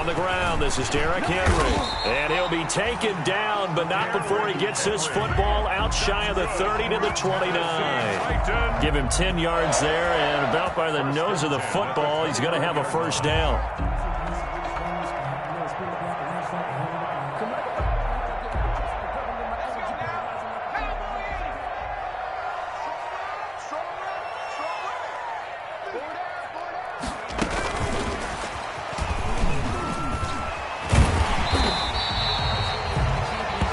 on the ground. This is Derrick Henry. And he'll be taken down, but not before he gets this football out shy of the 30 to the 29. Give him 10 yards there, and about by the nose of the football, he's going to have a first down.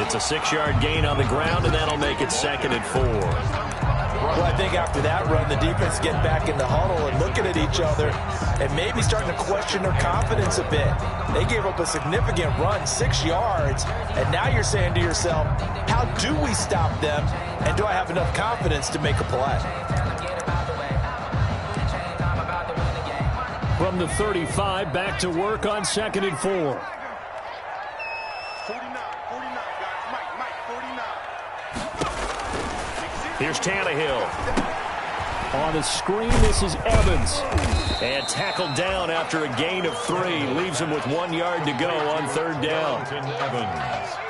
It's a 6-yard gain on the ground, and that'll make it 2nd and 4. Well, I think after that run, the defense getting back in the huddle and looking at each other and maybe starting to question their confidence a bit. They gave up a significant run, 6 yards, and now you're saying to yourself, how do we stop them, and do I have enough confidence to make a play? From the 35, back to work on 2nd and 4. Here's Tannehill. On the screen, this is Evans. And tackled down after a gain of 3. Leaves him with 1 yard to go on 3rd down.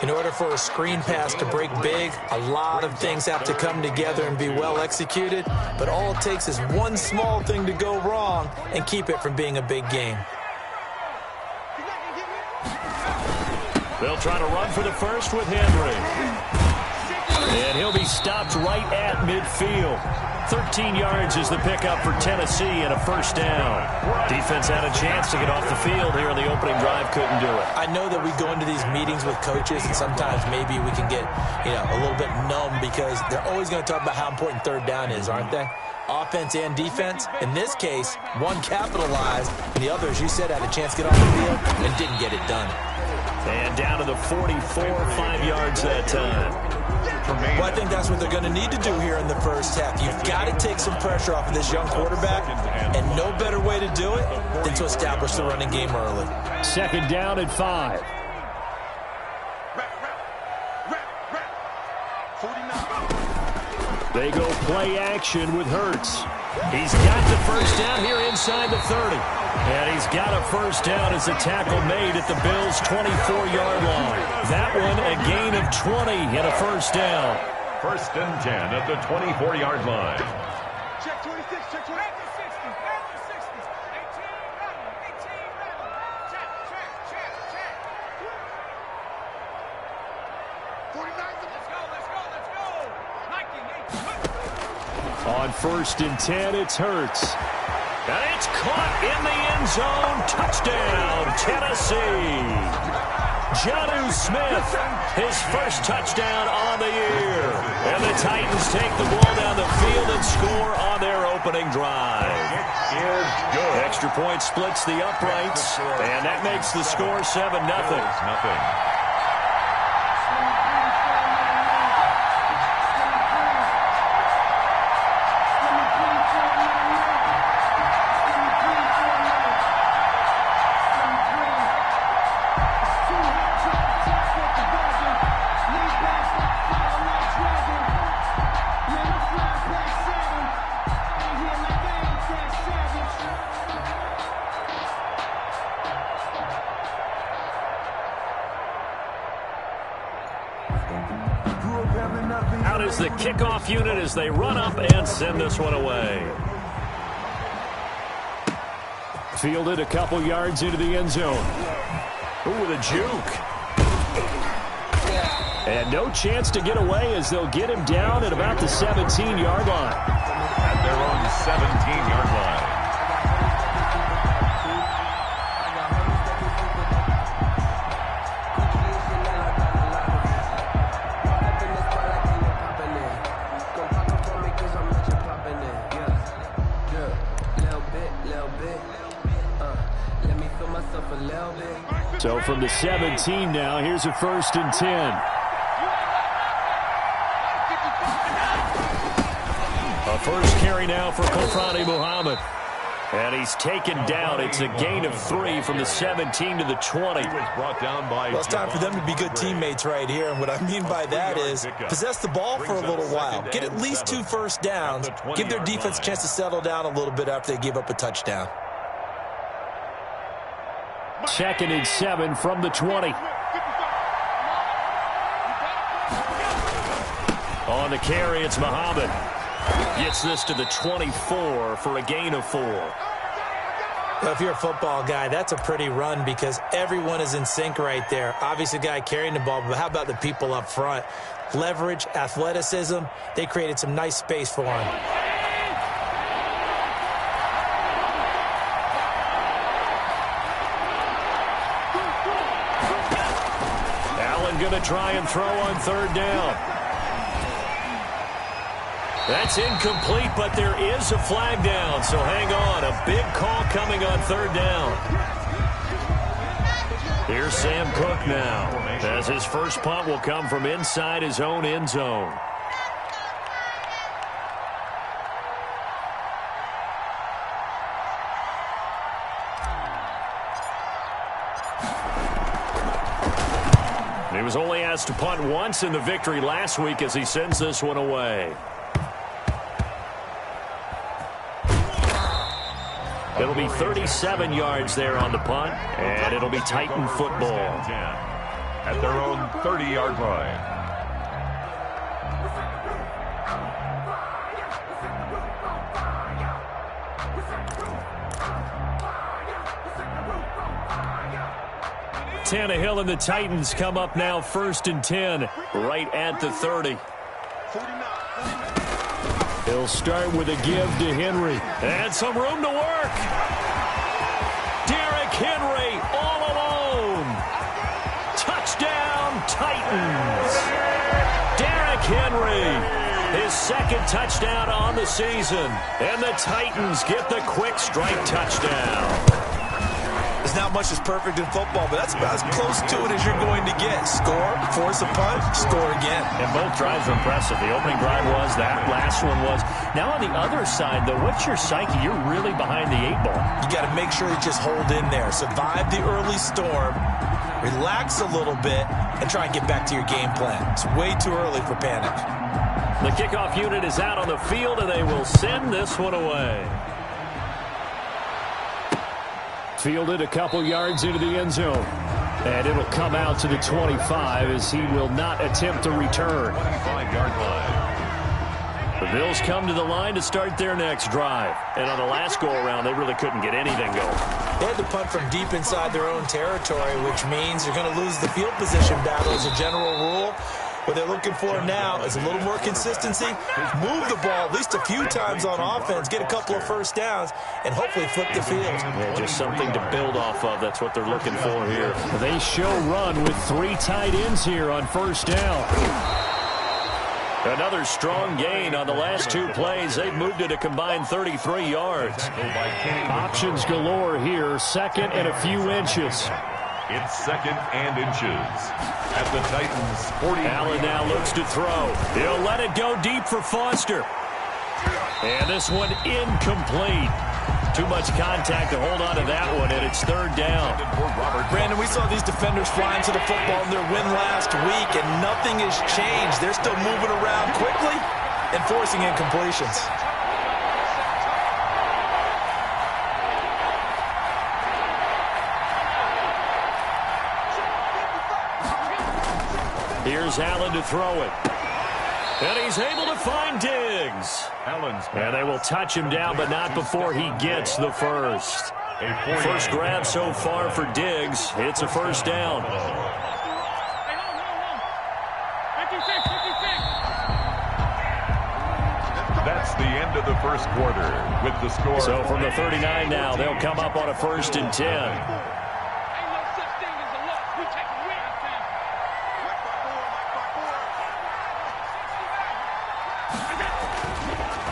In order for a screen pass to break big, a lot of things have to come together and be well executed. But all it takes is one small thing to go wrong and keep it from being a big game. They'll try to run for the first with Henry. And he'll be stopped right at midfield. 13 yards is the pickup for Tennessee and a first down. Defense had a chance to get off the field here in the opening drive, couldn't do it. I know that we go into these meetings with coaches, and sometimes maybe we can get, a little bit numb because they're always going to talk about how important 3rd down is, aren't they? Offense and defense. In this case, one capitalized, and the other, as you said, had a chance to get off the field and didn't get it done. And down to the 44, 5 yards that time. Well, I think that's what they're going to need to do here in the first half. You've got to take some pressure off of this young quarterback, and no better way to do it than to establish the running game early. 2nd down and 5. They go play action with Hurts. He's got the first down here inside the 30. And he's got a first down as a tackle made at the Bills' 24-yard line. That one a gain of 20 and a first down. 1st and 10 at the 24-yard line. Check 26, check 20. 60, 60, 18, 18, check. 49, let's go. On 1st and 10, it's Hurts. And it's caught in the end zone. Touchdown, Tennessee. Jonnu Smith, his first touchdown on the year. And the Titans take the ball down the field and score on their opening drive. Is good. Extra point splits the uprights, and that makes the score 7-0. Out is the kickoff unit as they run up and send this one away. Fielded a couple yards into the end zone. Ooh, with a juke. And no chance to get away as they'll get him down at about the 17-yard line. At their own 17-yard line. So from the 17 now, here's a 1st and 10. A first carry now for Kofrani Muhammad. And he's taken down. It's a gain of 3 from the 17 to the 20. He was brought down by well, it's time for them to be good teammates right here. And what I mean by that is possess the ball for a little while. Get at least 2 first downs. Give their defense a chance to settle down a little bit after they give up a touchdown. 2nd and 7 from the 20. On the carry, it's Muhammad. Gets this to the 24 for a gain of 4. Well, if you're a football guy, that's a pretty run because everyone is in sync right there. Obviously, the guy carrying the ball, but how about the people up front? Leverage, athleticism, they created some nice space for him. Allen going to try and throw on 3rd down. That's incomplete, but there is a flag down, so hang on. A big call coming on 3rd down. Here's Sam Cook now, as his first punt will come from inside his own end zone. He was only asked to punt once in the victory last week as he sends this one away. It'll be 37 yards there on the punt, and it'll be Titan football. At their own 30-yard line. Tannehill and the Titans come up now 1st and 10, right at the 30. He'll start with a give to Henry. And some room to work. Derrick Henry all alone. Touchdown, Titans. Derrick Henry, his 2nd touchdown on the season. And the Titans get the quick strike touchdown. There's not much that's perfect in football, but that's about as close to it as you're going to get. Score, force a punt, score again. And both drives are impressive. The opening drive was, that last one was. Now on the other side, though, what's your psyche? You're really behind the 8 ball. You got to make sure you just hold in there. Survive the early storm, relax a little bit, and try and get back to your game plan. It's way too early for panic. The kickoff unit is out on the field, and they will send this one away. Fielded a couple yards into the end zone. And it'll come out to the 25 as he will not attempt to return. 25-yard line. The Bills come to the line to start their next drive. And on the last go-around, they really couldn't get anything going. They had to punt from deep inside their own territory, which means they're going to lose the field position battle as a general rule. What they're looking for now is a little more consistency, move the ball at least a few times on offense, get a couple of first downs, and hopefully flip the field. Yeah, just something to build off of. That's what they're looking for here. They show run with 3 tight ends here on 1st down. Another strong gain on the last 2 plays. They've moved it a combined 33 yards. Options galore here, 2nd and a few inches. It's 2nd and inches. At the Titans' 40. Allen now looks to throw. He'll let it go deep for Foster. And this one incomplete. Too much contact to hold on to that one, and it's 3rd down. Brandon, we saw these defenders flying to the football in their win last week, and nothing has changed. They're still moving around quickly and forcing incompletions. Here's Allen to throw it. And he's able to find Diggs. And they will touch him down, but not before he gets the first. First grab so far for Diggs. It's a 1st down. That's the end of the first quarter with the score. So from the 39 now, they'll come up on a 1st and 10.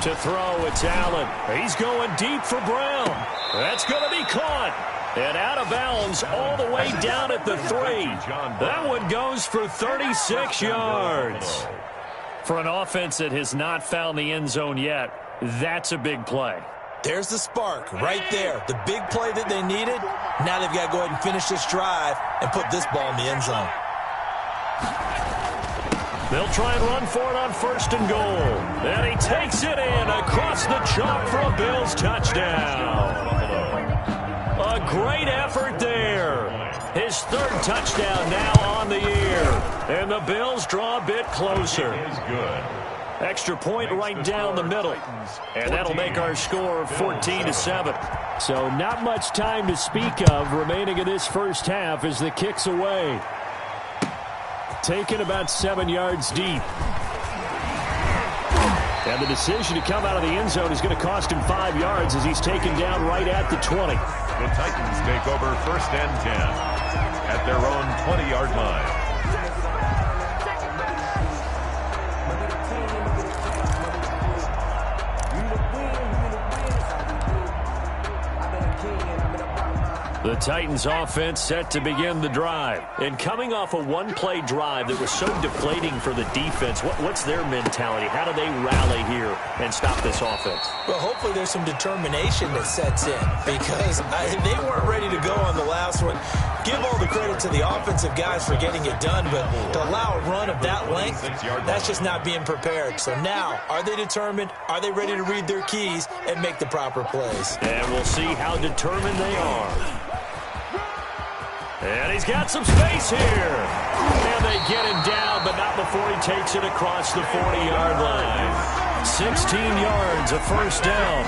To throw, it's Allen. He's going deep for Brown. That's going to be caught. And out of bounds all the way down at the 3. That one goes for 36 yards. For an offense that has not found the end zone yet, that's a big play. There's the spark right there. The big play that they needed. Now they've got to go ahead and finish this drive and put this ball in the end zone. They'll try and run for it on 1st and goal. And he takes it in across the chalk for a Bills touchdown. A great effort there. touchdown now on the year. And the Bills draw a bit closer. Is good. Extra point right down the middle. And that'll make our score 14-7. So not much time to speak of remaining in this first half as the kick's away. Taken about 7 yards deep. And the decision to come out of the end zone is going to cost him 5 yards as he's taken down right at the 20. The Titans take over 1st and 10 at their own 20-yard line. The Titans offense set to begin the drive. And coming off a one-play drive that was so deflating for the defense, what's their mentality? How do they rally here and stop this offense? Well, hopefully there's some determination that sets in because they weren't ready to go on the last one. Give all the credit to the offensive guys for getting it done, but to allow a run of that length, that's just not being prepared. So now, are they determined? Are they ready to read their keys and make the proper plays? And we'll see how determined they are. And he's got some space here. And they get him down, but not before he takes it across the 40-yard line. 16 yards, a first down.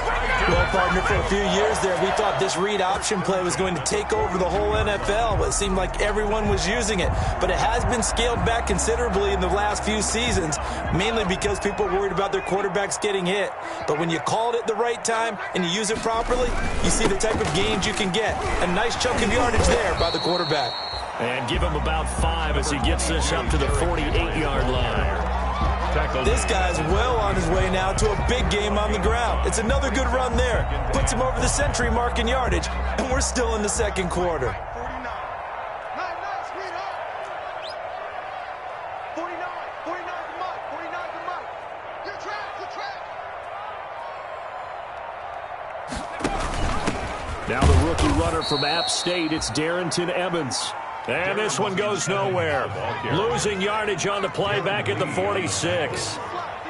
Well, partner, for a few years there, we thought this read option play was going to take over the whole NFL, but it seemed like everyone was using it. But it has been scaled back considerably in the last few seasons, mainly because people are worried about their quarterbacks getting hit. But when you call it at the right time and you use it properly, you see the type of gains you can get. A nice chunk of yardage there by the quarterback. And give him about 5 as he gets this up to the 48-yard line. This guy's well on his way now to a big game on the ground. It's another good run there. Puts him over the century mark in yardage, and we're still in the second quarter. 49. Nice, sweetheart. 49. 49 to Mike. 49 to Mike. Good track, good track. Now the rookie runner from App State, it's Darrington Evans. And this one goes nowhere. Losing yardage on the play back at the 46.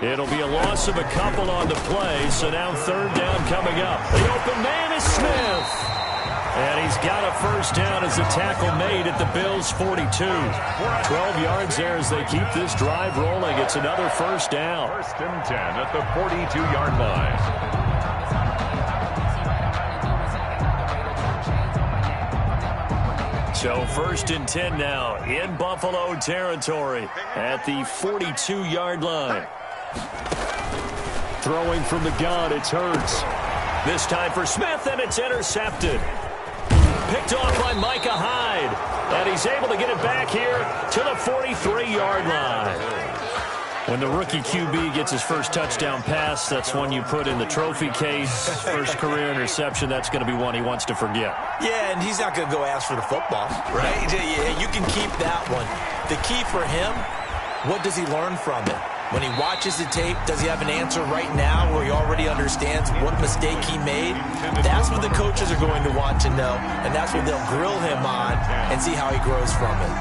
It'll be a loss of a couple on the play, so now third down coming up. The open man is Smith. And he's got a first down as the tackle made at the Bills' 42. 12 yards there as they keep this drive rolling. It's another first down. 1st and 10 at the 42-yard line. So 1st and 10 now in Buffalo territory at the 42-yard line. Throwing from the gun, it's Hurts. This time for Smith, and it's intercepted. Picked off by Micah Hyde. And he's able to get it back here to the 43-yard line. When the rookie QB gets his first touchdown pass, that's one you put in the trophy case. First career interception, that's going to be one he wants to forget. Yeah, and he's not going to go ask for the football, right? Yeah, you can keep that one. The key for him, what does he learn from it? When he watches the tape, does he have an answer right now where he already understands what mistake he made? That's what the coaches are going to want to know, and that's what they'll grill him on and see how he grows from it.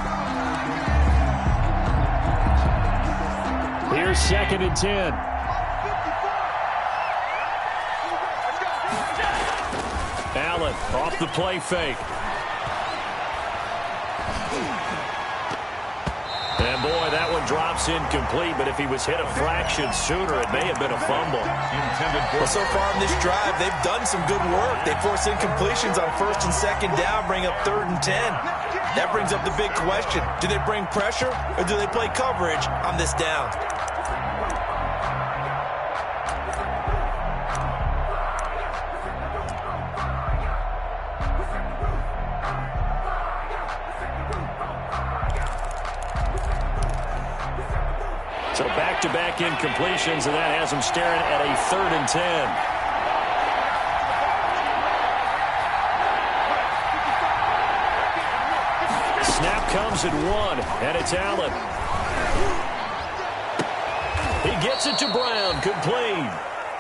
Here's 2nd and 10. Allen off the play fake. And boy, that one drops incomplete, but if he was hit a fraction sooner, it may have been a fumble. Well, so far in this drive, they've done some good work. They force incompletions on 1st and 2nd down, bring up 3rd and 10. That brings up the big question. Do they bring pressure, or do they play coverage on this down? So back-to-back incompletions, and that has him staring at a 3rd and 10. Snap comes at 1, and it's Allen. He gets it to Brown, complete.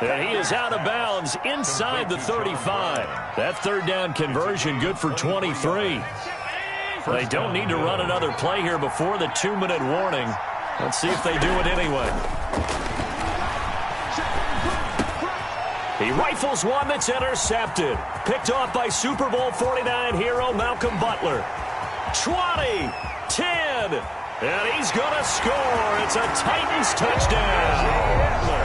And he is out of bounds inside the 35. That 3rd down conversion good for 23. They don't need to run another play here before the 2-minute warning. Let's see if they do it anyway. He rifles one that's intercepted. Picked off by Super Bowl 49 hero Malcolm Butler. 20, 10, and he's going to score. It's a Titans touchdown.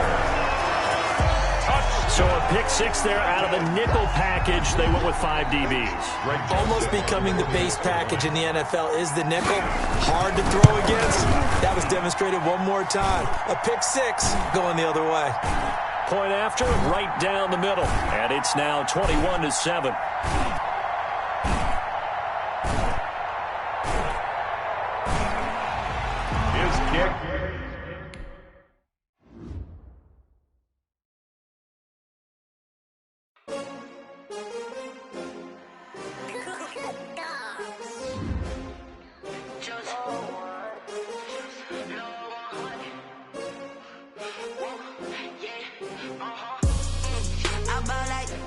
So a pick six there out of the nickel package. They went with 5 DBs. Almost becoming the base package in the NFL is the nickel. Hard to throw against. That was demonstrated one more time. A pick six going the other way. Point after, right down the middle. And it's now 21-7. His kick.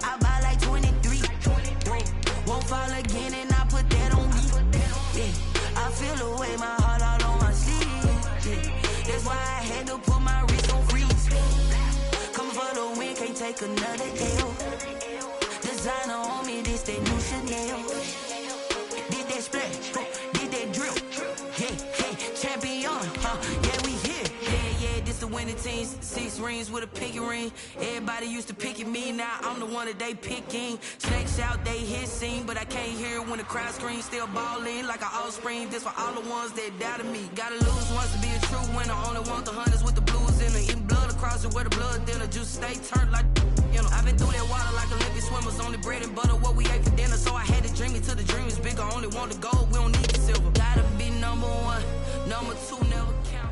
I buy like 23. Won't fall again and I put that on me. Yeah, I feel the way, my heart all on my sleeve. Yeah, that's why I had to put my wrist on freeze. Coming for the win, can't take another L. Designer on me, this that new Chanel. Did that splash, did that drill. Yeah, champion, yeah, we here. Yeah, this the winning team. 6 rings with a pinky ring. Everybody used to pick at me, now I'm the one that they picking. Snakes out, they hit scene, but I can't hear it when the crowd screams. Still balling like an offspring. This for all the ones that doubted me. Gotta lose once to be a true winner. Only want the hunters with the blues in it. Eating blood across it where the blood dinner. Juice stay turned like, you know. I've been through that water like Olympic swimmers. Only bread and butter, what we ate for dinner. So I had to dream it till the dream is bigger. Only want the gold, we don't need the silver. Gotta be number one, number two never count.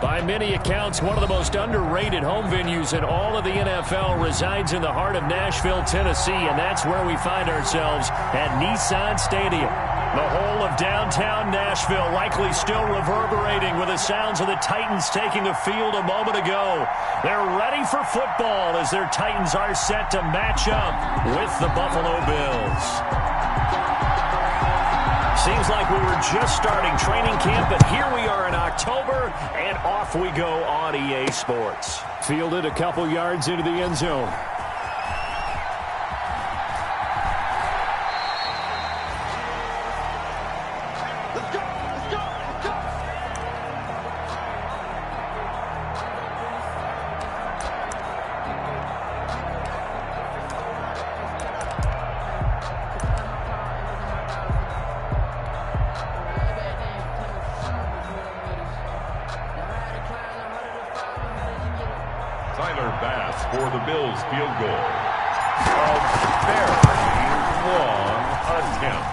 By many accounts, one of the most underrated home venues in all of the NFL resides in the heart of Nashville, Tennessee, and that's where we find ourselves at Nissan Stadium. The whole of downtown Nashville likely still reverberating with the sounds of the Titans taking the field a moment ago. They're ready for football as their Titans are set to match up with the Buffalo Bills. Seems like we were just starting training camp, but here we are in October, and off we go on EA Sports. Fielded a couple yards into the end zone. Let's go, let's go, let's go. For the Bills field goal. A very long attempt.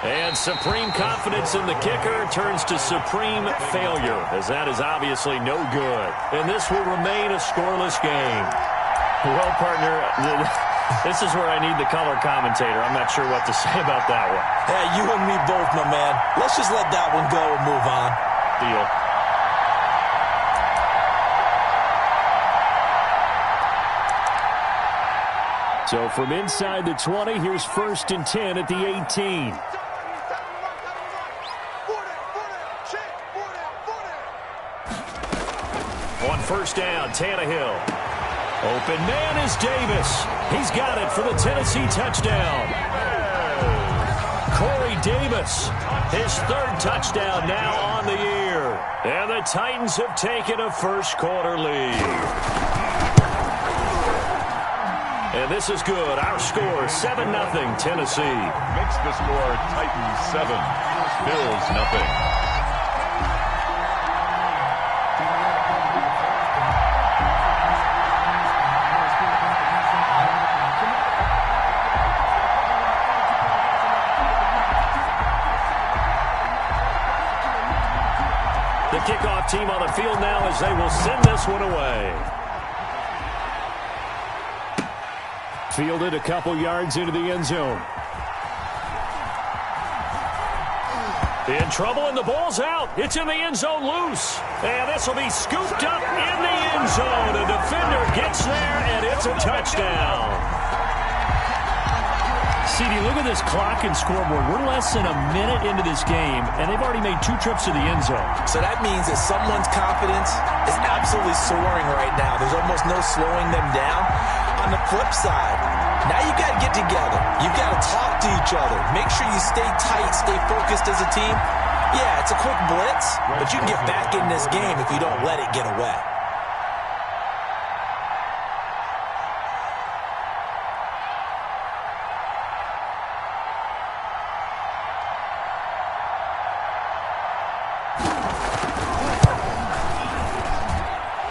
And supreme confidence in the kicker turns to supreme failure, as that is obviously no good. And this will remain a scoreless game. Well, partner, this is where I need the color commentator. I'm not sure what to say about that one. Hey, you and me both, my man. Let's just let that one go and move on. Deal. So from inside the 20, here's 1st and 10 at the 18. On 1st down, Tannehill. Open man is Davis. He's got it for the Tennessee touchdown. Corey Davis, his 3rd touchdown now on the year. And the Titans have taken a first-quarter lead. And this is good. Our score, 7-0, Tennessee. Makes the score Titans 7, Bills 0. The kickoff team on the field now as they will send this one away. Fielded a couple yards into the end zone. In trouble, and the ball's out. It's in the end zone loose. And this will be scooped up in the end zone. A defender gets there, and it's a touchdown. CD, look at this clock and scoreboard. We're less than a minute into this game, and they've already made 2 trips to the end zone. So that means that someone's confidence is absolutely soaring right now. There's almost no slowing them down. On the flip side, Now you got to get together. You got to talk to each other. Make sure you stay tight, stay focused as a team. Yeah, it's a quick blitz, but you can get back in this game if you don't let it get away.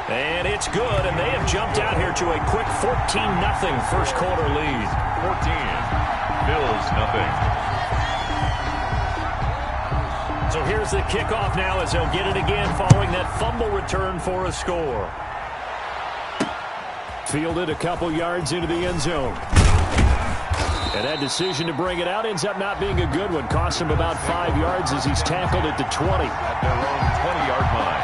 And it's good, and they have jumped out here to a quick 14-0 first quarter lead. 14, Bills nothing. So here's the kickoff now as they'll get it again following that fumble return for a score. Fielded a couple yards into the end zone. And that decision to bring it out ends up not being a good one. Cost him about 5 yards as he's tackled at the 20. At their own 20-yard line.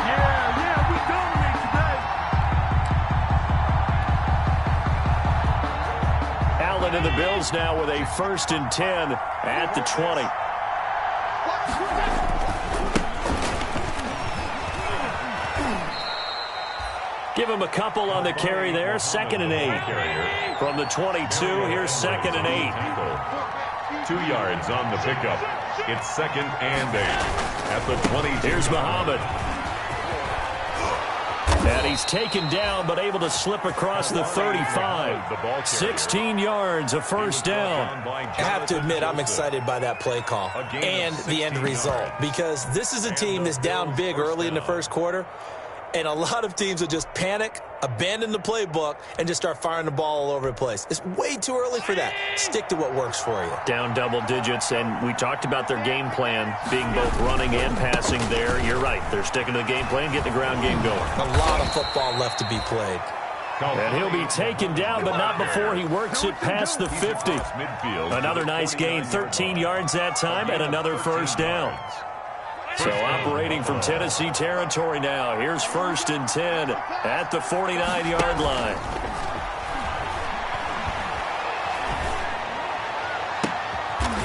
Yeah, we dominate today. Allen and the Bills now with a 1st and 10 at the 20. Give him a couple on the carry there. 2nd and 8. From the 22, here's 2nd and 8. 2 yards on the pickup. It's 2nd and 8. At the 22. Here's Muhammad. And he's taken down, but able to slip across the 35. 16 yards, a 1st down. I have to admit, I'm excited by that play call and the end result, because this is a team that's down big early in the first quarter, and a lot of teams will just panic, abandon the playbook, and just start firing the ball all over the place. It's way too early for that. Stick to what works for you. Down double digits, and we talked about their game plan being both running and passing there. You're right. They're sticking to the game plan, getting the ground game going. A lot of football left to be played. And he'll be taken down, but not before he works it past the 50. Another nice gain, 13 yards that time, and another 1st down. So operating from Tennessee territory now. Here's 1st and 10 at the 49-yard line.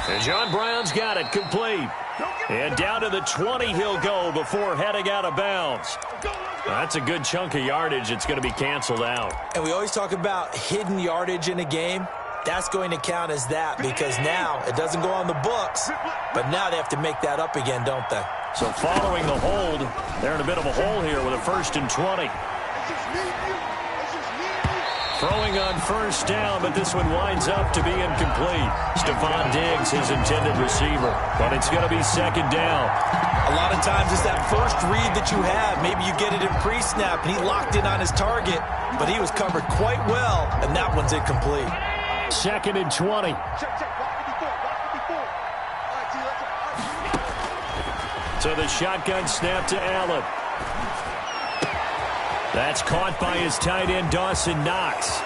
And John Brown's got it complete. And down to the 20 he'll go before heading out of bounds. That's a good chunk of yardage. It's going to be canceled out. And we always talk about hidden yardage in a game. That's going to count as that, because now it doesn't go on the books, but now they have to make that up again, don't they? So following the hold, they're in a bit of a hole here with a 1st and 20. Throwing on 1st down, but this one winds up to be incomplete. Stephon Diggs, his intended receiver, but it's going to be 2nd down. A lot of times it's that first read that you have. Maybe you get it in pre-snap, and he locked in on his target, but he was covered quite well, and that one's incomplete. 2nd and 20. So the shotgun snap to Allen. That's caught by his tight end, Dawson Knox.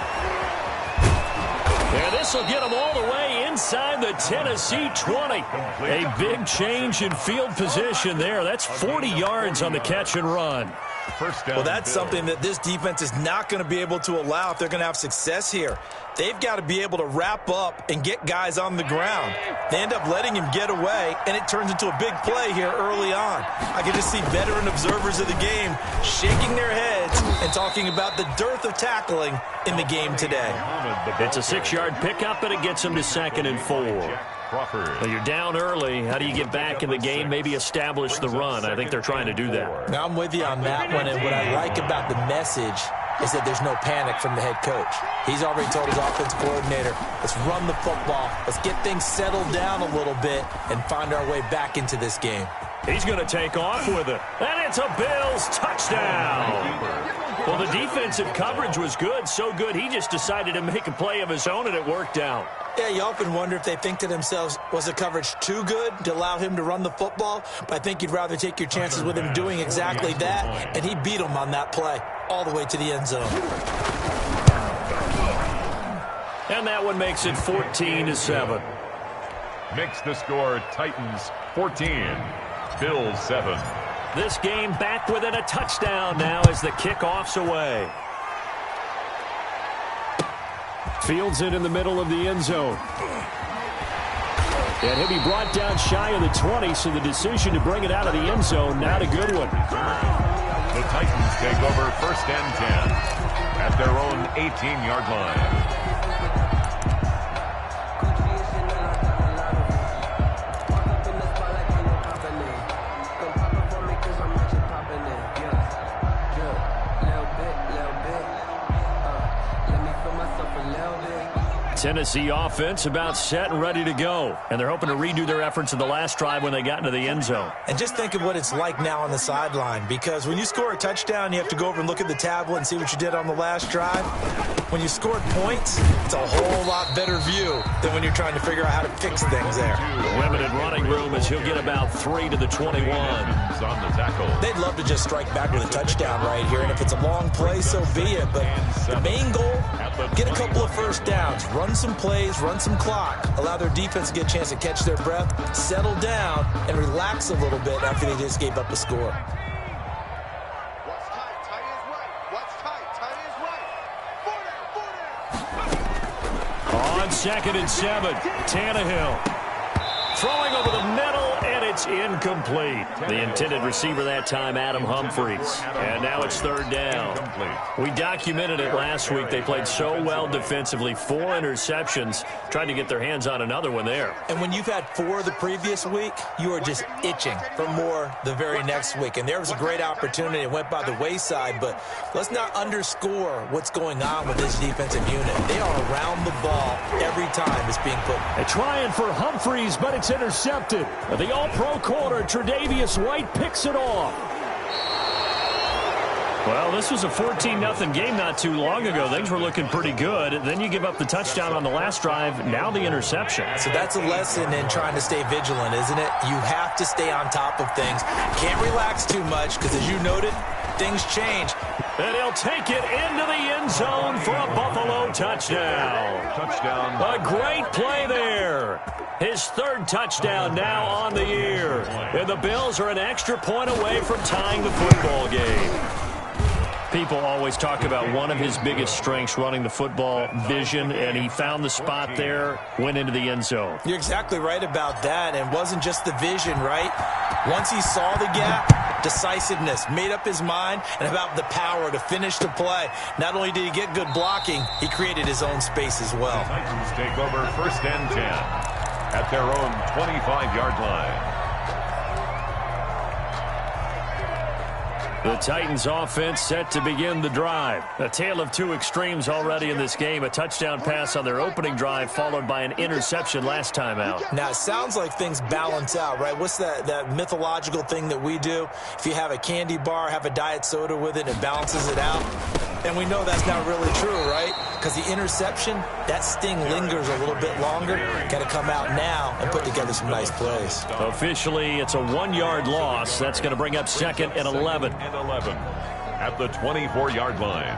And this will get him all the way inside the Tennessee 20. A big change in field position there. That's 40 yards on the catch and run. Well, that's something that this defense is not going to be able to allow if they're going to have success here. They've got to be able to wrap up and get guys on the ground. They end up letting him get away, and it turns into a big play here early on. I can just see veteran observers of the game shaking their heads and talking about the dearth of tackling in the game today. It's a 6-yard pickup, and it gets him to 2nd and 4. Well, you're down early. How do you get back in the game, maybe establish the run? I think they're trying to do that. Now, I'm with you on that one, and what I like about the message is that there's no panic from the head coach. He's already told his offense coordinator, let's run the football, let's get things settled down a little bit and find our way back into this game. He's going to take off with it, and it's a Bills touchdown. Well, the defensive coverage was good, so good he just decided to make a play of his own, and it worked out. Yeah, you often wonder if they think to themselves, was the coverage too good to allow him to run the football? But I think you'd rather take your chances with him doing exactly that, and he beat him on that play all the way to the end zone. And that one makes it 14-7. Makes the score Titans 14, Bills 7. This game back within a touchdown now as the kickoff's away. Fields it in the middle of the end zone. And he'll be brought down shy of the 20, so the decision to bring it out of the end zone, not a good one. The Titans take over 1st and 10 at their own 18-yard line. Tennessee offense about set and ready to go. And they're hoping to redo their efforts in the last drive when they got into the end zone. And just think of what it's like now on the sideline, because when you score a touchdown, you have to go over and look at the tablet and see what you did on the last drive. When you scored points, it's a whole lot better view than when you're trying to figure out how to fix things there. Limited running room as he'll get about 3 to the 21. On the tackle. They'd love to just strike back with a touchdown right here, and if it's a long play, so be it. But the main goal, get a couple of first downs, run some plays, run some clock, allow their defense to get a chance to catch their breath, settle down, and relax a little bit after they just gave up a score. What's tight? Tight is right. What's tight? Tight is right. 4 down. On 2nd and 7, Tannehill throwing over the middle, and it's incomplete. The intended receiver that time, Adam Humphries. And now it's 3rd down. We documented it last week. They played so well defensively. 4 interceptions. Tried to get their hands on another one there. And when you've had 4 the previous week, you are just itching for more the very next week. And there was a great opportunity. It went by the wayside, but let's not underscore what's going on with this defensive unit. They are around the ball every time it's being put. They're trying for Humphries, but it's intercepted. The all-pro corner, Tre'Davious White, picks it off. Well, this was a 14-0 game not too long ago. Things were looking pretty good. Then you give up the touchdown on the last drive. Now the interception. So that's a lesson in trying to stay vigilant, isn't it? You have to stay on top of things. Can't relax too much because, as you noted, things change. And he'll take it into the end zone for a Buffalo touchdown. Touchdown. A great play there. His 3rd touchdown now on the year. And the Bills are an extra point away from tying the football game. People always talk about one of his biggest strengths, running the football, vision, and he found the spot there, went into the end zone. You're exactly right about that, and it wasn't just the vision, right? Once he saw the gap, decisiveness, made up his mind, and about the power to finish the play. Not only did he get good blocking, he created his own space as well. Titans take over 1st and 10 at their own 25-yard line. The Titans offense set to begin the drive. A tale of 2 extremes already in this game. A touchdown pass on their opening drive followed by an interception last time out. Now, it sounds like things balance out, right? What's that mythological thing that we do? If you have a candy bar, have a diet soda with it, it balances it out. And we know that's not really true, right? Because the interception, that sting lingers a little bit longer. Got to come out now and put together some nice plays. Officially, it's a 1-yard loss. That's going to bring up 2nd and 11. And 11 at the 24-yard line.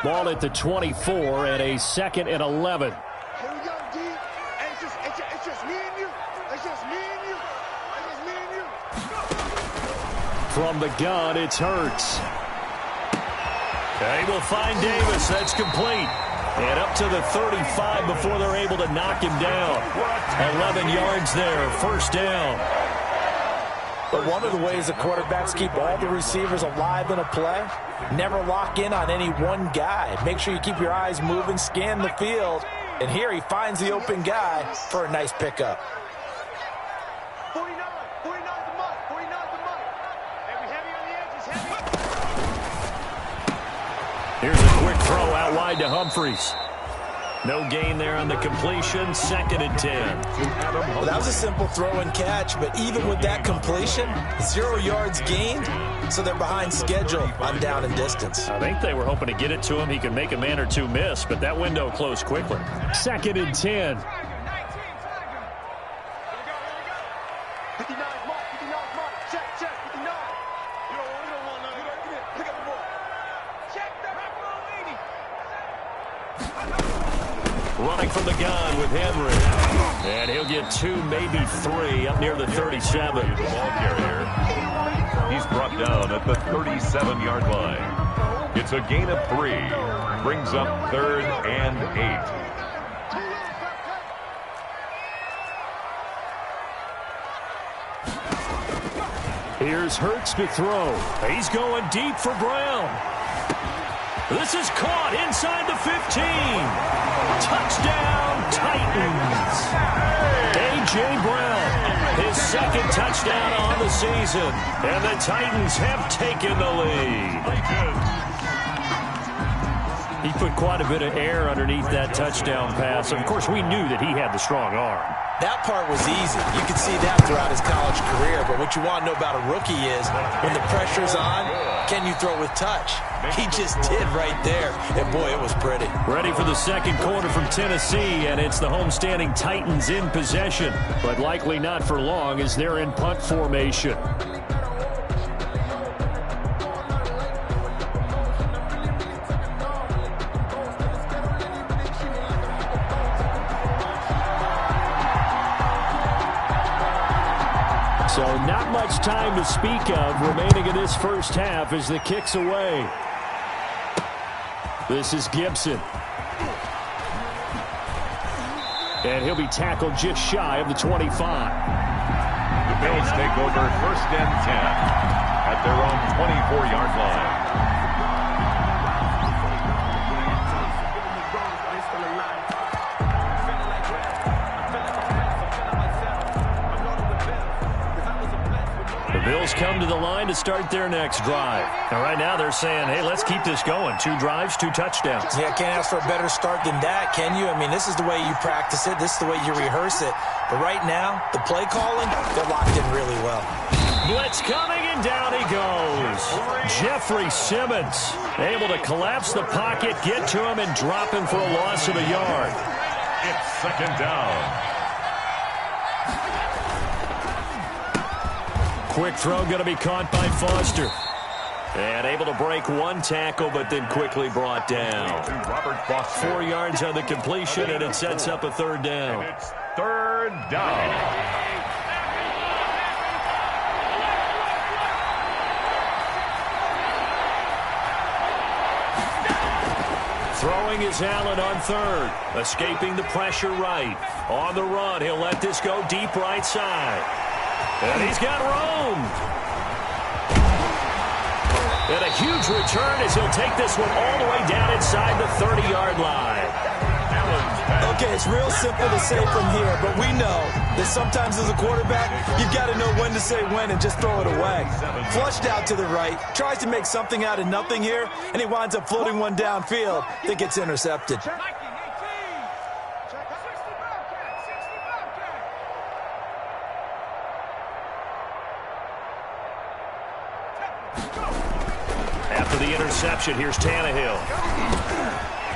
Ball at the 24 and a 2nd and 11. Here we go, D. And it's just me and you. It's just me and you. It's just me and you. From the gun, it's Hurts. They will find Davis. That's complete. And up to the 35 before they're able to knock him down. 11 yards there, 1st down. But one of the ways the quarterbacks keep all the receivers alive in a play, never lock in on any one guy. Make sure you keep your eyes moving, scan the field. And here he finds the open guy for a nice pickup. 49 the mark. 49 the mark. And we heavy on the edges, heavy. Here's a quick throw out wide to Humphries. No gain there on the completion. 2nd and 10. Well, that was a simple throw and catch, but even with that completion, 0 yards gained, so they're behind schedule on down and distance. I think they were hoping to get it to him. He could make a man or two miss, but that window closed quickly. 2nd and 10. 59 mark. Check. 59. You don't want none. Pick up the ball. Check the Running from the gun with Henry. And he'll get 2, maybe 3 up near the 37. The ball carrier. He's brought down at the 37-yard line. It's a gain of 3. Brings up 3rd and 8. Here's Hurts to throw. He's going deep for Brown. This is caught inside the 15. Touchdown, Titans. A.J. Brown, his second touchdown on the season. And the Titans have taken the lead. He put quite a bit of air underneath that touchdown pass. Of course, we knew that he had the strong arm. That part was easy. You could see that throughout his college career. But what you want to know about a rookie is when the pressure's on, can you throw with touch? He just did right there. And, boy, it was pretty. Ready for the second quarter from Tennessee, and it's the homestanding Titans in possession. But likely not for long as they're in punt formation. So not much time to speak of remaining in this first half as the kick's away. This is Gibson. And he'll be tackled just shy of the 25. The Bills take over 1st and 10 at their own 24-yard line. Bills come to the line to start their next drive. And right now they're saying, hey, let's keep this going. 2 drives, 2 touchdowns. Yeah, can't ask for a better start than that, can you? I mean, this is the way you practice it. This is the way you rehearse it. But right now, the play calling, they're locked in really well. Blitz coming, and down he goes. Jeffrey Simmons able to collapse the pocket, get to him, and drop him for a loss of a yard. It's 2nd down. Quick throw going to be caught by Foster. And able to break 1 tackle, but then quickly brought down. 4 yards on the completion, and it sets up a 3rd down. And it's 3rd down. Throwing is Allen on 3rd. Escaping the pressure right. On the run, he'll let this go deep right side. And he's got room. And a huge return as he'll take this one all the way down inside the 30-yard line. Okay, it's real simple to say from here, but we know that sometimes as a quarterback, you've got to know when to say when and just throw it away. Flushed out to the right, tries to make something out of nothing here, and he winds up floating one downfield that gets intercepted. After the interception, here's Tannehill.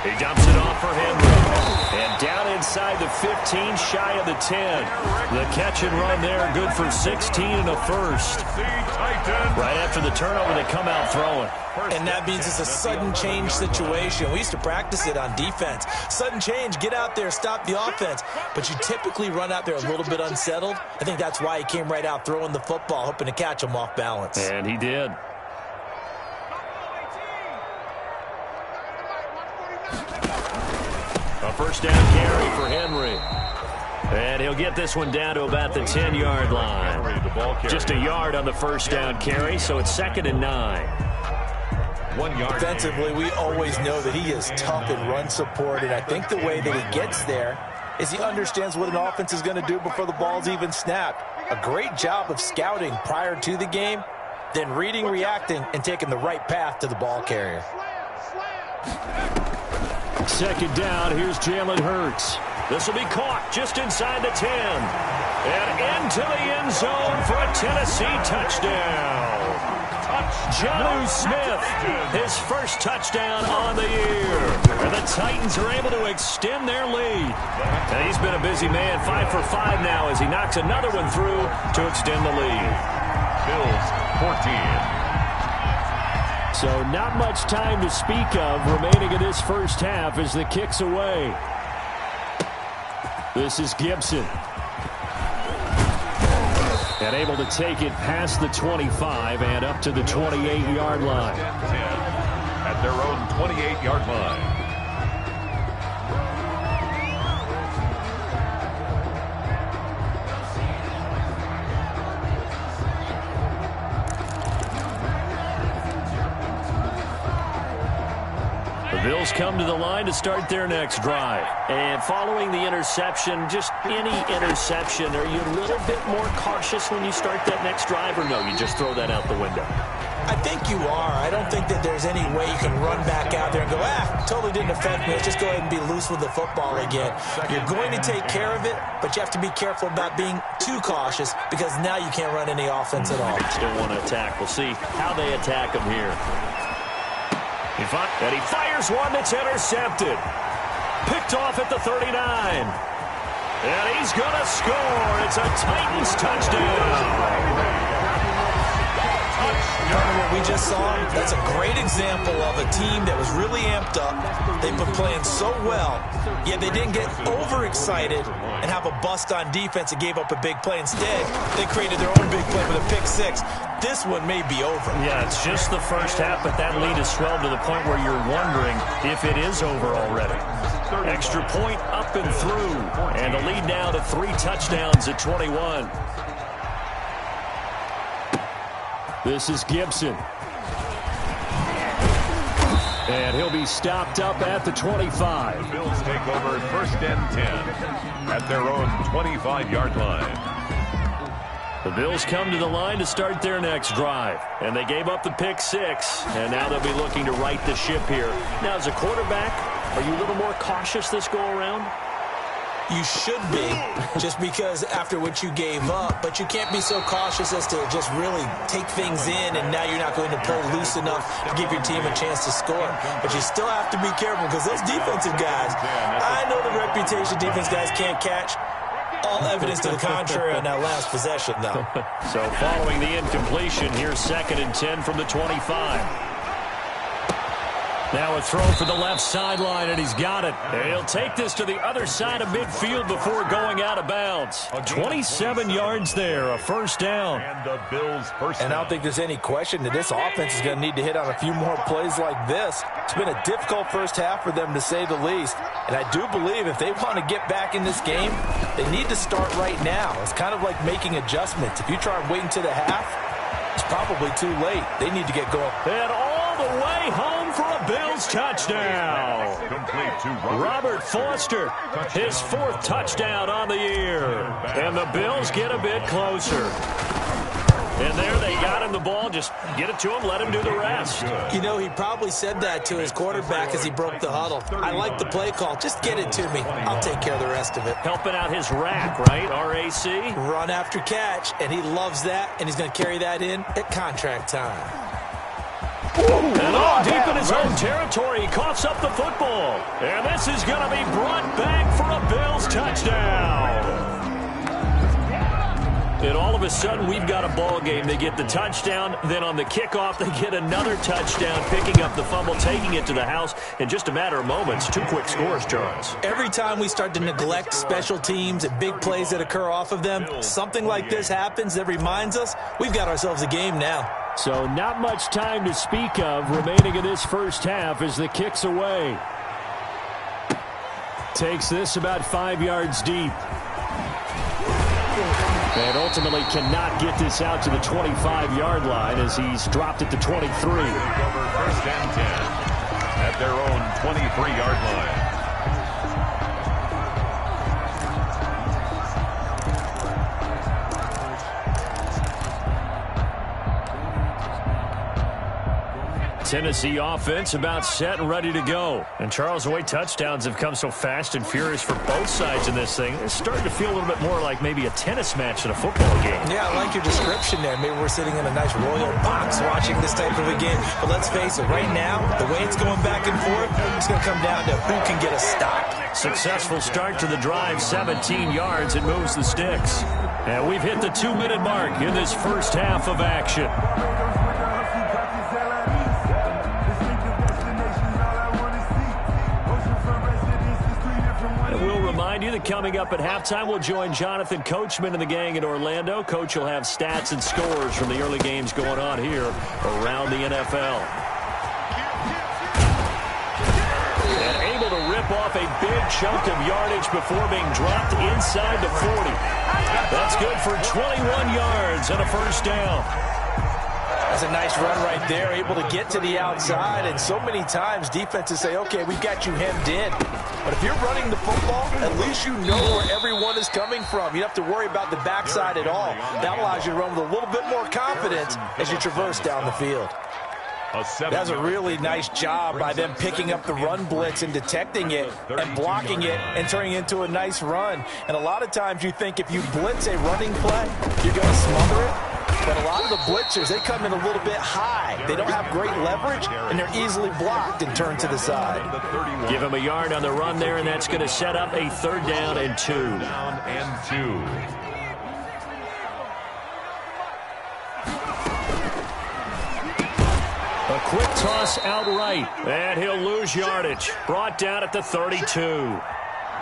He dumps it off for Henry. And down inside the 15, shy of the 10. The catch and run there, good for 16 and a first. Right after the turnover, they come out throwing. And that means it's a sudden change situation. We used to practice it on defense. Sudden change, get out there, stop the offense. But you typically run out there a little bit unsettled. I think that's why he came right out throwing the football, hoping to catch him off balance. And he did. A 1st down carry for Henry. And he'll get this one down to about the 10-yard line. Just a yard on the 1st down carry, so it's 2nd and 9. 1 yard. Defensively, we always know that he is tough in run support, and I think the way that he gets there is he understands what an offense is going to do before the ball's even snapped. A great job of scouting prior to the game, then reading, reacting, and taking the right path to the ball carrier. 2nd down, here's Jalen Hurts. This will be caught just inside the 10. And into the end zone for a Tennessee touchdown. Jonnu Smith, his first touchdown on the year. And the Titans are able to extend their lead. And he's been a busy man, 5 for 5 now as he knocks another one through to extend the lead. Bills 14. So not much time to speak of remaining in this first half as the kick's away. This is Gibson. And able to take it past the 25 and up to the 28-yard line. At their own 28-yard line. Bills come to the line to start their next drive. And following the interception, just any interception, are you a little bit more cautious when you start that next drive, or no, you just throw that out the window? I think you are. I don't think that there's any way you can run back out there and go, totally didn't affect me. Let's just go ahead and be loose with the football again. You're going to take care of it, but you have to be careful about being too cautious because now you can't run any offense at all. Still want to attack. We'll see how they attack him here. And he fires one that's intercepted. Picked off at the 39. And he's going to score. It's a Titans touchdown. What we just saw, that's a great example of a team that was really amped up. They've been playing so well, yet they didn't get overexcited and have a bust on defense and gave up a big play. Instead, they created their own big play with a pick six. This one may be over. Yeah, it's just the first half, but that lead has swelled to the point where you're wondering if it is over already. Extra point up and through, and a lead now to 3 touchdowns at 21. This is Gibson. And he'll be stopped up at the 25. The Bills take over 1st and 10 at their own 25-yard line. The Bills come to the line to start their next drive. And they gave up the pick 6. And now they'll be looking to right the ship here. Now, as a quarterback, are you a little more cautious this go-around? You should be, just because after what you gave up, but you can't be so cautious as to just really take things in, and now you're not going to play loose enough to give your team a chance to score. But you still have to be careful because those defensive guys, I know the reputation defense guys can't catch. All evidence to the contrary on that last possession, though. So following the incompletion, here's 2nd and 10 from the 25. Now a throw for the left sideline, and he's got it. And he'll take this to the other side of midfield before going out of bounds. 27 yards there, a first down. And the Bills first down. And I don't think there's any question that this offense is going to need to hit on a few more plays like this. It's been a difficult first half for them, to say the least. And I do believe if they want to get back in this game, they need to start right now. It's kind of like making adjustments. If you try and wait until the half, it's probably too late. They need to get going. And all the way home for a Bills touchdown. Complete to Robert Foster, his 4th touchdown on the year. And the Bills get a bit closer. And there they got him the ball. Just get it to him, let him do the rest. You know, he probably said that to his quarterback as he broke the huddle. I like the play call. Just get it to me. I'll take care of the rest of it. Helping out his rack, right? R-A-C? Run after catch, and he loves that, and he's going to carry that in at contract time. And all deep in his own territory, he coughs up the football. And this is going to be brought back for a Bills touchdown. And all of a sudden, we've got a ball game. They get the touchdown. Then on the kickoff, they get another touchdown, picking up the fumble, taking it to the house in just a matter of moments. 2 quick scores, Charles. Every time we start to neglect special teams and big plays that occur off of them, something like this happens that reminds us we've got ourselves a game now. So not much time to speak of remaining in this first half as the kick's away. Takes this about 5 yards deep. And ultimately cannot get this out to the 25-yard line as he's dropped it to 23. Over 1st and 10 at their own 23-yard line. Tennessee offense about set and ready to go. And Charles, the way touchdowns have come so fast and furious for both sides in this thing, it's starting to feel a little bit more like maybe a tennis match than a football game. Yeah, I like your description there. Maybe we're sitting in a nice royal box watching this type of a game. But let's face it, right now, the way it's going back and forth, it's going to come down to who can get a stop. Successful start to the drive, 17 yards. It moves the sticks. And we've hit the 2-minute mark in this first half of action. Remind you that coming up at halftime, we'll join Jonathan Coachman and the gang in Orlando. Coach will have stats and scores from the early games going on here around the NFL. And able to rip off a big chunk of yardage before being dropped inside the 40. That's good for 21 yards and a first down. That's a nice run right there, able to get to the outside, and so many times defenses say, okay, we've got you hemmed in. But if you're running the football, at least you know where everyone is coming from. You don't have to worry about the backside at all. That allows you to run with a little bit more confidence as you traverse down the field. That's a really nice job by them picking up the run blitz and detecting it and blocking it and turning it into a nice run. And a lot of times you think if you blitz a running play, you're going to smother it. But a lot of the blitzers, they come in a little bit high. They don't have great leverage, and they're easily blocked and turned to the side. Give him a yard on the run there, and that's going to set up a 3rd down and 2. A quick toss outright, and he'll lose yardage. Brought down at the 32.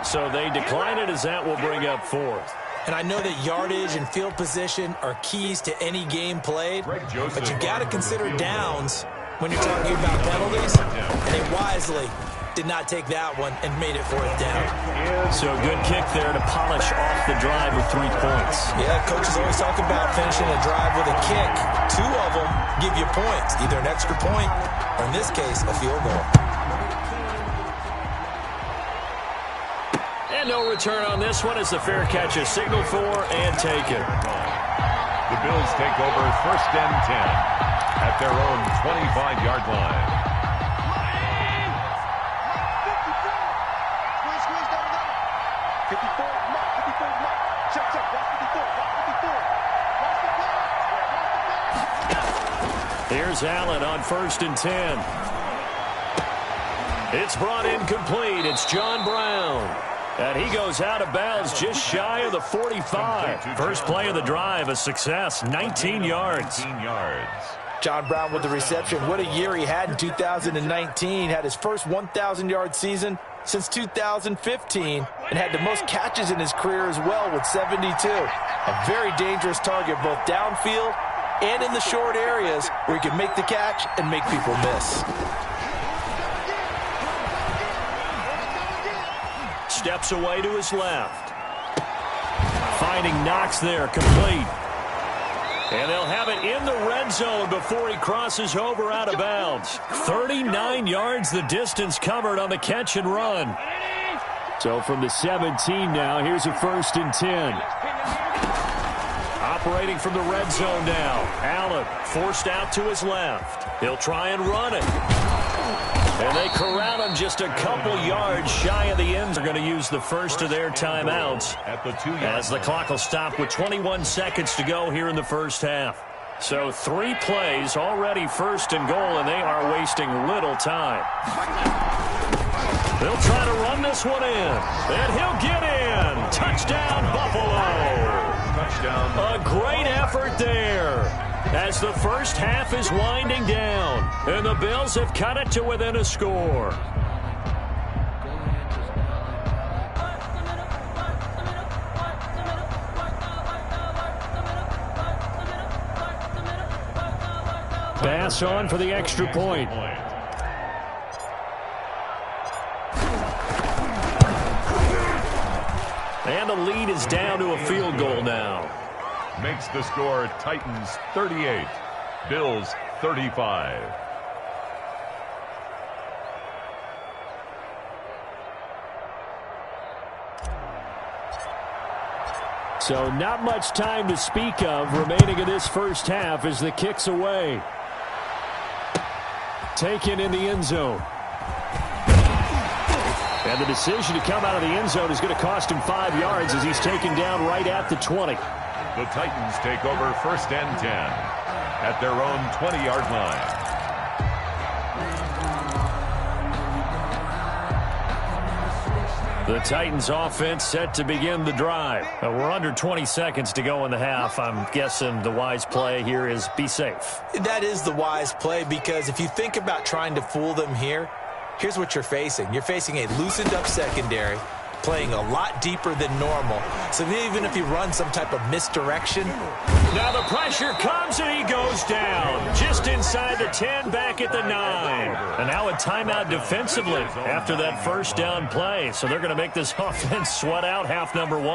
So they decline it as that will bring up 4th. And I know that yardage and field position are keys to any game played, but you got to consider downs when you're talking about penalties, and they wisely did not take that one and made it 4th down. So good kick there to polish off the drive with 3 points. Yeah, coaches always talk about finishing a drive with a kick. 2 of them give you points, either an extra point or, in this case, a field goal. And no return on this one as the fair catch is signaled for and taken. The Bills take over 1st and 10 at their own 25-yard line. Here's Allen on 1st and 10. It's brought in complete. It's John Brown. And he goes out of bounds just shy of the 45. First play of the drive, a success, 19 yards. John Brown with the reception. What a year he had in 2019. Had his first 1,000-yard season since 2015 and had the most catches in his career as well with 72. A very dangerous target both downfield and in the short areas where he can make the catch and make people miss. Steps away to his left. Finding Knox there, complete. And they'll have it in the red zone before he crosses over out of bounds. 39 yards the distance covered on the catch and run. So from the 17 now, here's a 1st and 10. Operating from the red zone now. Allen forced out to his left. He'll try and run it. And they corral him just a couple yards shy of the end. They're going to use the first of their timeouts as the clock will stop with 21 seconds to go here in the first half. So 3 plays already 1st and goal, and they are wasting little time. They'll try to run this one in, and he'll get in. Touchdown, Buffalo. A great effort there as the first half is winding down, and the Bills have cut it to within a score. Pass on for the extra point. And the lead is down to a field goal now. Makes the score Titans 38, Bills 35. So not much time to speak of remaining in this first half as the kick's away. Taken in the end zone. And the decision to come out of the end zone is going to cost him 5 yards as he's taken down right at the 20. The Titans take over 1st and 10 at their own 20-yard line. The Titans offense set to begin the drive. We're under 20 seconds to go in the half. I'm guessing the wise play here is be safe. That is the wise play, because if you think about trying to fool them here, here's what you're facing. You're facing a loosened up secondary, playing a lot deeper than normal. So even if you run some type of misdirection. Now the pressure comes and he goes down. Just inside the 10, back at the 9. And now a timeout defensively after that first down play. So they're going to make this offense sweat out half number 1.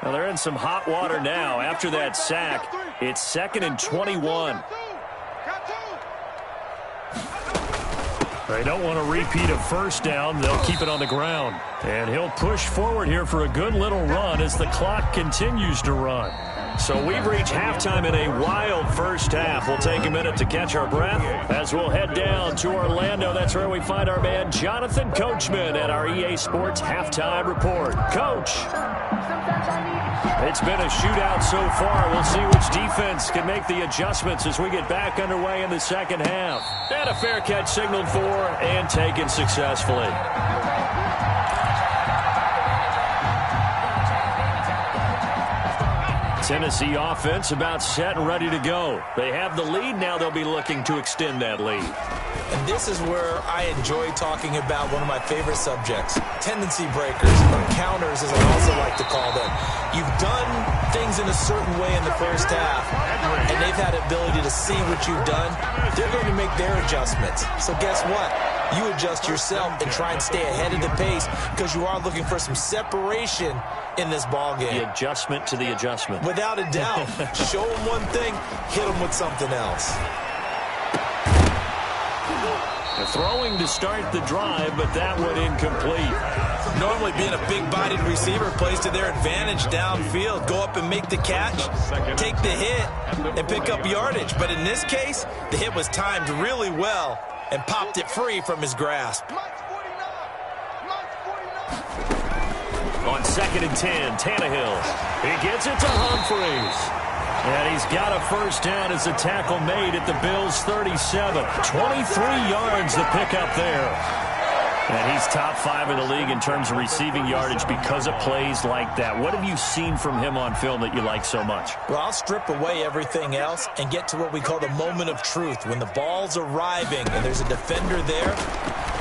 Now they're in some hot water now after that sack. It's 2nd and 21. They don't want to repeat a first down. They'll keep it on the ground. And he'll push forward here for a good little run as the clock continues to run. So we've reached halftime in a wild first half. We'll take a minute to catch our breath as we'll head down to Orlando. That's where we find our man Jonathan Coachman at our EA Sports Halftime Report. Coach, it's been a shootout so far. We'll see which defense can make the adjustments as we get back underway in the second half. And a fair catch signaled for and taken successfully. Tennessee offense about set and ready to go. They have the lead. Now they'll be looking to extend that lead. And this is where I enjoy talking about one of my favorite subjects, tendency breakers, or counters as I also like to call them. You've done things in a certain way in the first half, and they've had the ability to see what you've done. They're going to make their adjustments. So guess what? You adjust yourself and try and stay ahead of the pace because you are looking for some separation in this ball game. The adjustment to the adjustment. Without a doubt. Show them one thing, hit them with something else. Throwing to start the drive, but that one incomplete. Normally being a big-bodied receiver plays to their advantage downfield. Go up and make the catch, take the hit, and pick up yardage. But in this case, the hit was timed really well and popped it free from his grasp. On 2nd and 10, Tannehill. He gets it to Humphries. And he's got a first down as a tackle made at the Bills' 37. 23 yards the pickup there. And he's top 5 in the league in terms of receiving yardage because of plays like that. What have you seen from him on film that you like so much? Well, I'll strip away everything else and get to what we call the moment of truth. When the ball's arriving and there's a defender there,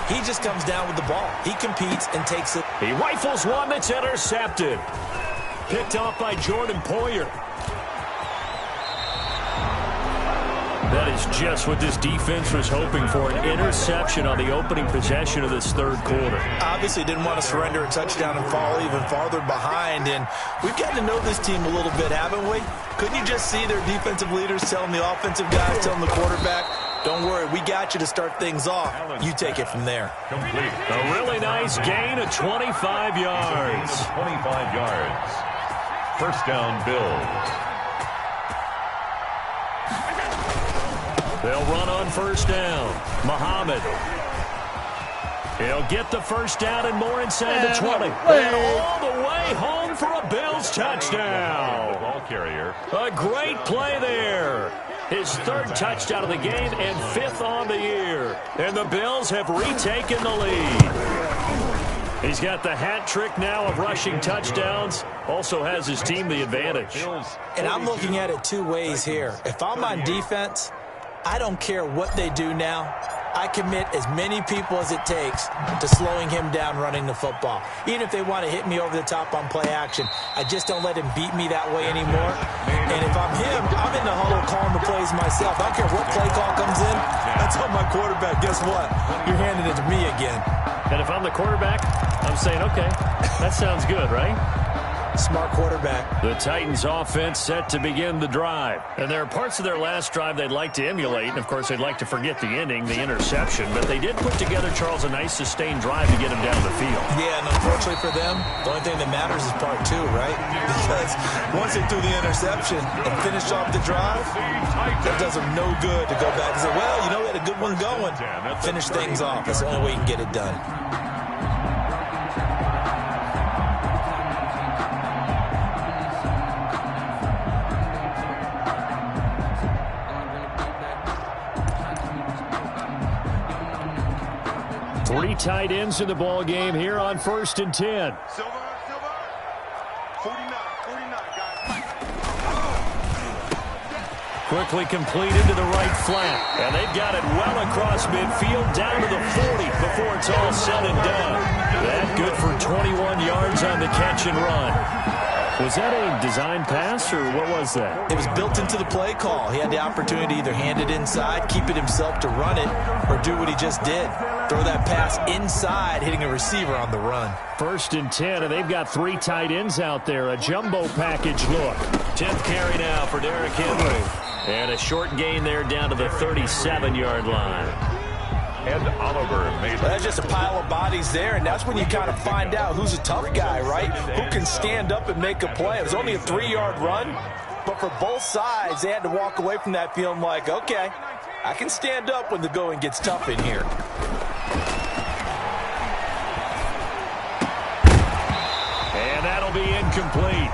he just comes down with the ball. He competes and takes it. He rifles one that's intercepted. Picked off by Jordan Poyer. That is just what this defense was hoping for, an interception on the opening possession of this third quarter. Obviously didn't want to surrender a touchdown and fall even farther behind, and we've gotten to know this team a little bit, haven't we? Couldn't you just see their defensive leaders telling the offensive guys, telling the quarterback, don't worry, we got you to start things off. You take it from there. Complete. A really nice gain of 25 yards. 25 yards. First down, Bills. They'll run on first down. Muhammad. He'll get the first down and more inside the 20. And all the way home for a Bills touchdown. The ball carrier. A great play there. His 3rd touchdown of the game and 5th on the year. And the Bills have retaken the lead. He's got the hat trick now of rushing touchdowns. Also has his team the advantage. And I'm looking at it 2 ways here. If I'm on defense, I don't care what they do now. I commit as many people as it takes to slowing him down running the football. Even if they want to hit me over the top on play action, I just don't let him beat me that way anymore. And if I'm him, I'm in the huddle calling the plays myself. I don't care what play call comes in. I tell my quarterback, guess what? You're handing it to me again. And if I'm the quarterback, I'm saying, okay, that sounds good, right? Smart quarterback. The Titans offense set to begin the drive. And there are parts of their last drive they'd like to emulate. And, of course, they'd like to forget the ending, the interception. But they did put together, Charles, a nice sustained drive to get him down the field. Yeah, and unfortunately for them, the only thing that matters is part 2, right? Because once they threw the interception and finished off the drive, that does them no good to go back and say, well, you know, we had a good one going. Finish things off. That's the only way you can get it done. Three tight ends in the ball game here on 1st and 10. Silver. 49, guys. Quickly completed to the right flat. And they've got it well across midfield down to the 40 before it's all said and done. That good for 21 yards on the catch and run. Was that a design pass, or what was that? It was built into the play call. He had the opportunity to either hand it inside, keep it himself to run it, or do what he just did. Throw that pass inside, hitting a receiver on the run. 1st and 10, and they've got 3 tight ends out there. A jumbo package look. 10th carry now for Derrick Henry. And a short gain there down to the 37-yard line. Ed Oliver made That's just a pile of bodies there, and that's when you kind of find out who's a tough guy, right? Who can stand up and make a play. It was only a 3-yard run, but for both sides, they had to walk away from that feeling like, okay, I can stand up when the going gets tough in here. And that'll be incomplete.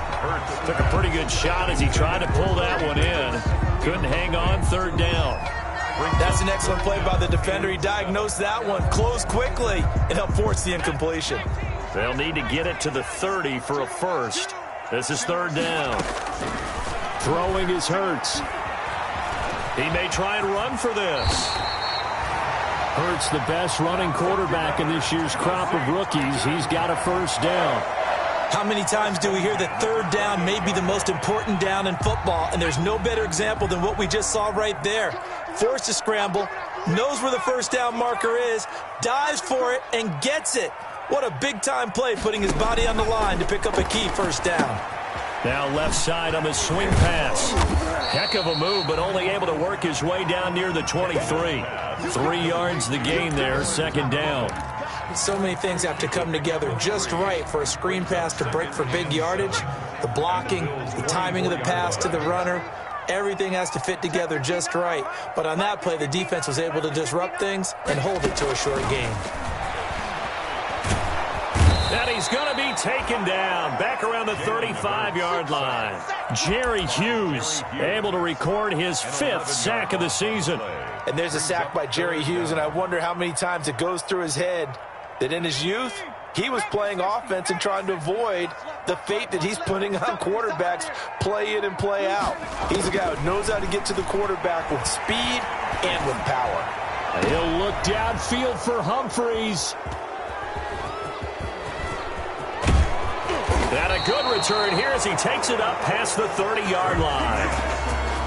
Took a pretty good shot as he tried to pull that one in. Couldn't hang on, third down. That's an excellent play by the defender. He diagnosed that one, closed quickly, and helped force the incompletion. They'll need to get it to the 30 for a first. This is third down. Throwing is Hurts. He may try and run for this. Hurts, the best running quarterback in this year's crop of rookies. He's got a first down. How many times do we hear that third down may be the most important down in football, and there's no better example than what we just saw right there. Forced to scramble, knows where the first down marker is, dives for it, and gets it. What a big-time play, putting his body on the line to pick up a key first down. Now left side on the swing pass. Heck of a move, but only able to work his way down near the 23. 3 yards the gain there, second down. So many things have to come together just right for a screen pass to break for big yardage. The blocking, the timing of the pass to the runner, everything has to fit together just right. But on that play, the defense was able to disrupt things and hold it to a short gain. And he's going to be taken down back around the 35-yard line. Jerry Hughes able to record his 5th sack of the season. And there's a sack by Jerry Hughes, and I wonder how many times it goes through his head that in his youth, he was playing offense and trying to avoid the fate that he's putting on quarterbacks play in and play out. He's a guy who knows how to get to the quarterback with speed and with power. He'll look downfield for Humphreys. And a good return here as he takes it up past the 30-yard line.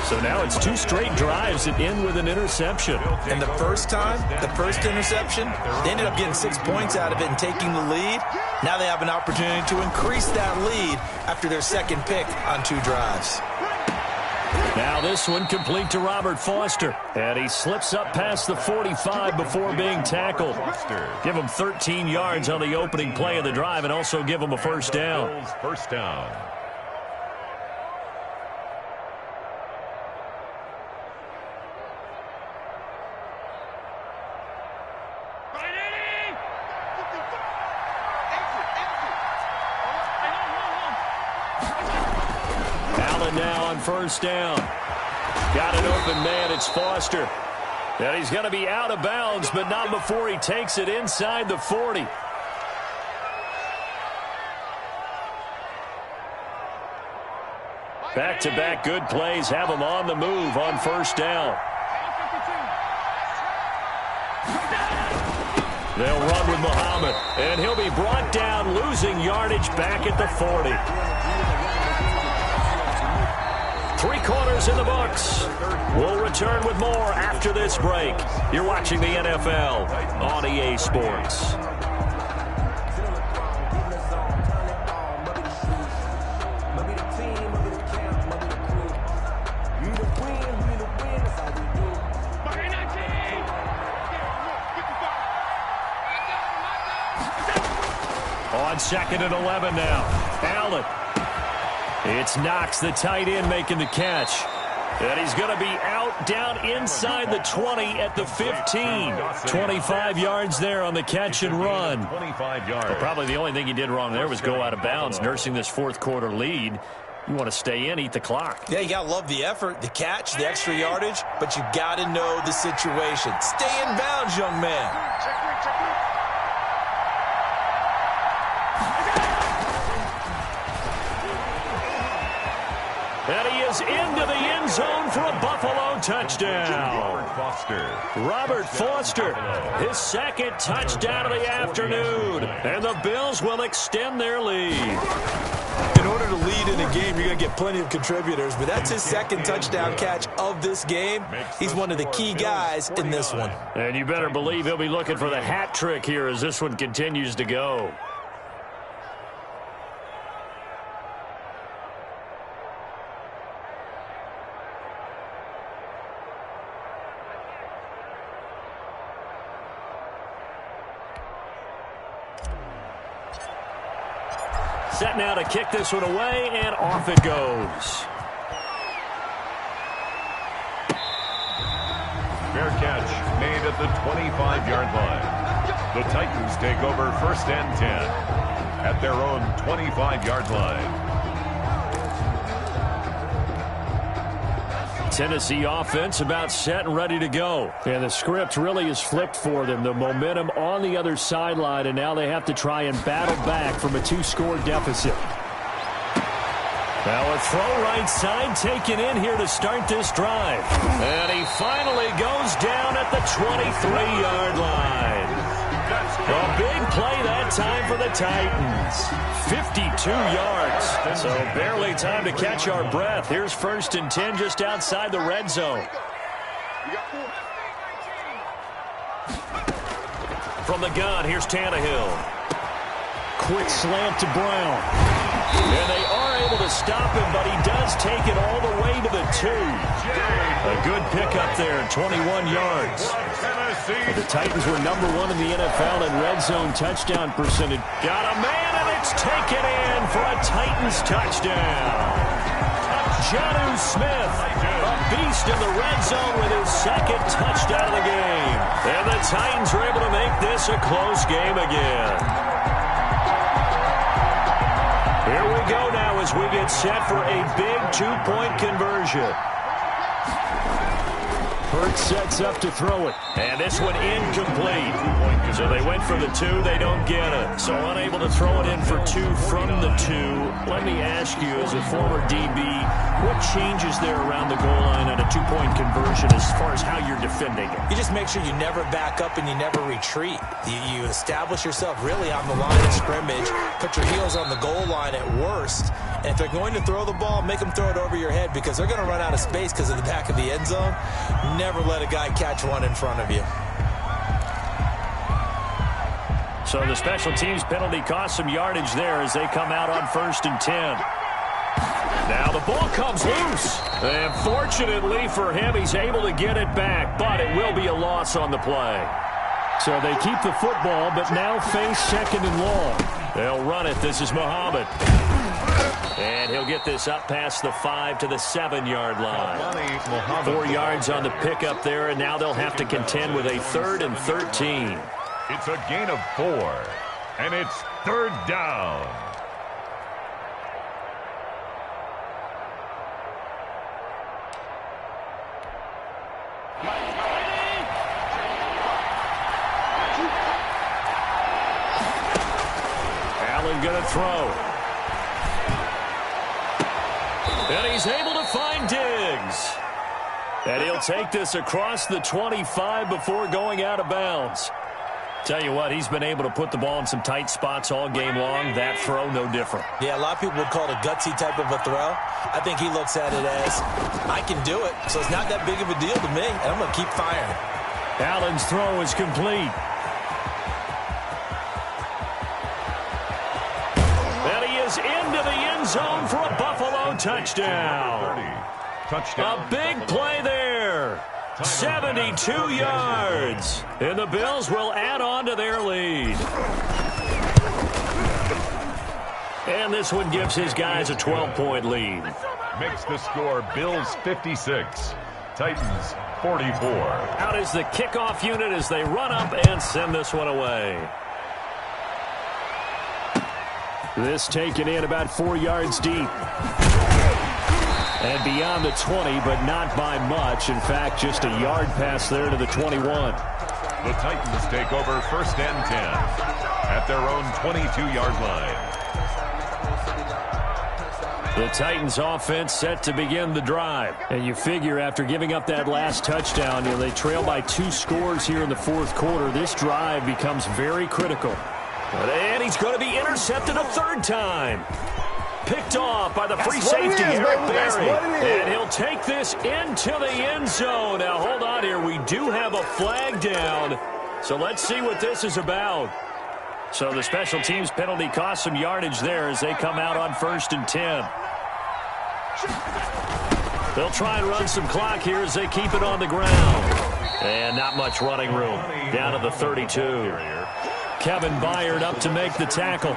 So now it's 2 straight drives that end with an interception. And the first time, the first interception, they ended up getting 6 points out of it and taking the lead. Now they have an opportunity to increase that lead after their second pick on 2 drives. Now this one complete to Robert Foster. And he slips up past the 45 before being tackled. Give him 13 yards on the opening play of the drive and also give him a first down. First down. Now on first down. Got an open man. It's Foster. And he's going to be out of bounds, but not before he takes it inside the 40. Back-to-back good plays have him on the move on first down. They'll run with Muhammad, and he'll be brought down, losing yardage back at the 40. 3 quarters in the books. We'll return with more after this break. You're watching the NFL on EA Sports. On second and 11 now. Allen. It's Knox, the tight end, making the catch. And he's going to be out down inside the 20 at the 15. 25 yards there on the catch and run. 25 yards. Well, probably the only thing he did wrong there was go out of bounds, nursing this fourth quarter lead. You want to stay in, eat the clock. Yeah, you got to love the effort, the catch, the extra yardage, but you got to know the situation. Stay in bounds, young man. And he is into the end zone for a Buffalo touchdown. Robert Foster, his second touchdown of the afternoon. And the Bills will extend their lead. In order to lead in a game, you're going to get plenty of contributors, but that's his second touchdown catch of this game. He's one of the key guys in this one. And you better believe he'll be looking for the hat trick here as this one continues to go. Set now to kick this one away, and off it goes. Fair catch made at the 25-yard line. The Titans take over 1st and 10 at their own 25-yard line. Tennessee offense about set and ready to go. And the script really is flipped for them. The momentum on the other sideline, and now they have to try and battle back from a 2-score deficit. Now a throw right side taken in here to start this drive. And he finally goes down at the 23-yard line. A big play that time for the Titans. 52 yards. So barely time to catch our breath. Here's 1st and 10 just outside the red zone. From the gun, here's Tannehill. Quick slant to Brown. And they are able to stop him, but he does take it all the way to the 2. A good pickup there, 21 yards. The Titans were #1 in the NFL in red zone touchdown percentage. Got a man, and it's taken in for a Titans touchdown. Jonnu Smith, a beast in the red zone with his 2nd touchdown of the game. And the Titans are able to make this a close game again. Here we go now as we get set for a big 2-point conversion. Hurts sets up to throw it. And this one incomplete. So they went for the 2. They don't get it. So unable to throw it in for 2 from the 2. Let me ask you, as a former DB, what changes there around the goal line on a 2-point conversion as far as how you're defending it? You just make sure you never back up and you never retreat. You establish yourself really on the line of scrimmage. Put your heels on the goal line at worst. And if they're going to throw the ball, make them throw it over your head because they're going to run out of space because of the back of the end zone. Never let a guy catch one in front of you. So the special teams penalty cost some yardage there as they come out on 1st and 10. Now the ball comes loose. And fortunately for him, he's able to get it back, but it will be a loss on the play. So they keep the football, but now face 2nd and long. They'll run it. This is Muhammad. And he'll get this up past the 5 to the 7-yard line. 4 yards on the pickup there, and now they'll have to contend with a 3rd and 13. It's a gain of 4, and it's 3rd down. Allen going to throw. And he's able to find Diggs. And he'll take this across the 25 before going out of bounds. Tell you what, he's been able to put the ball in some tight spots all game long. That throw, no different. Yeah, a lot of people would call it a gutsy type of a throw. I think he looks at it as, I can do it, so it's not that big of a deal to me, and I'm going to keep firing. Allen's throw is complete. And he is into the end zone for a Buffalo touchdown. A big play there. 72 yards. And the Bills will add on to their lead. And this one gives his guys a 12-point lead. Makes the score Bills 56, Titans 44. Out is the kickoff unit as they run up and send this one away. This taken in about 4 yards deep. And beyond the 20, but not by much. In fact, just a yard pass there to the 21. The Titans take over 1st and 10 at their own 22-yard line. The Titans offense set to begin the drive. And you figure after giving up that last touchdown, they trail by 2 scores here in the 4th quarter. This drive becomes very critical. And he's going to be intercepted a 3rd time. Picked off by the free safety, Eric Berry. And he'll take this into the end zone. Now, hold on here. We do have a flag down. So let's see what this is about. So the special teams penalty cost some yardage there as they come out on 1st and 10. They'll try and run some clock here as they keep it on the ground. And not much running room. Down to the 32. Kevin Byard up to make the tackle.